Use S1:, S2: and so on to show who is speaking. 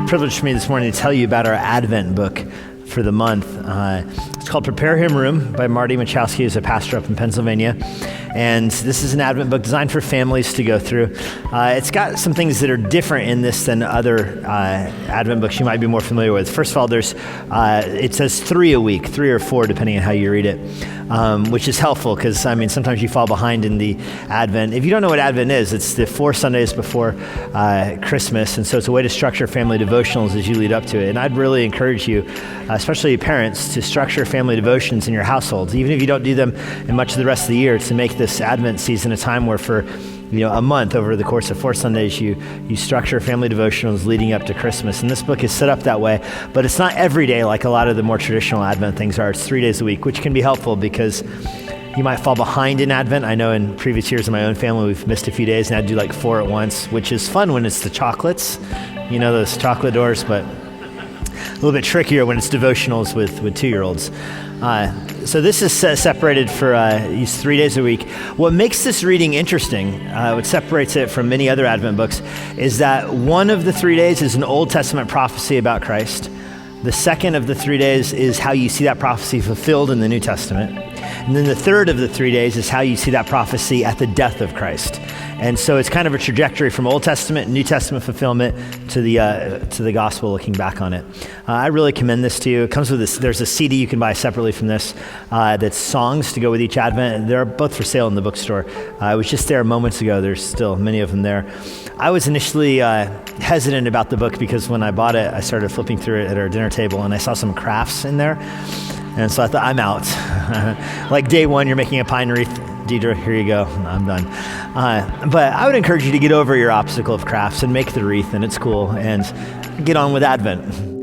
S1: privilege for me this morning to tell you about our Advent book for the month. It's called Prepare Him Room by Marty Machowski, who's a pastor up in Pennsylvania. And this is an Advent book designed for families to go through. It's got some things that are different in this than other Advent books you might be more familiar with. First of all, it says 3 a week, 3 or 4, depending on how you read it, which is helpful because, sometimes you fall behind in the Advent. If you don't know what Advent is, it's the 4 Sundays before Christmas, and so it's a way to structure family devotionals as you lead up to it. And I'd really encourage you, especially parents, to structure family devotions in your households, even if you don't do them in much of the rest of the year, to make this Advent season a time where for a month over the course of 4 Sundays, you structure family devotionals leading up to Christmas. And this book is set up that way, but it's not every day like a lot of the more traditional Advent things are. It's 3 days a week, which can be helpful because you might fall behind in Advent. I know in previous years in my own family, we've missed a few days and I'd do like 4 at once, which is fun when it's the chocolates, those chocolate doors, but a little bit trickier when it's devotionals with 2-year-olds. So this is separated for 3 days a week. What makes this reading interesting, what separates it from many other Advent books, is that one of the 3 days is an Old Testament prophecy about Christ. The second of the 3 days is how you see that prophecy fulfilled in the New Testament. And then the third of the 3 days is how you see that prophecy at the death of Christ. And so it's kind of a trajectory from Old Testament, New Testament fulfillment to the gospel, looking back on it. I really commend this to you. It comes with this. There's a CD you can buy separately from this that's songs to go with each Advent. They're both for sale in the bookstore. I was just there moments ago. There's still many of them there. I was initially hesitant about the book because when I bought it, I started flipping through it at our dinner table and I saw some crafts in there. And so I thought, I'm out. Like day one, you're making a pine wreath. Deidre, here you go. I'm done. But I would encourage you to get over your obstacle of crafts and make the wreath, and it's cool, and get on with Advent.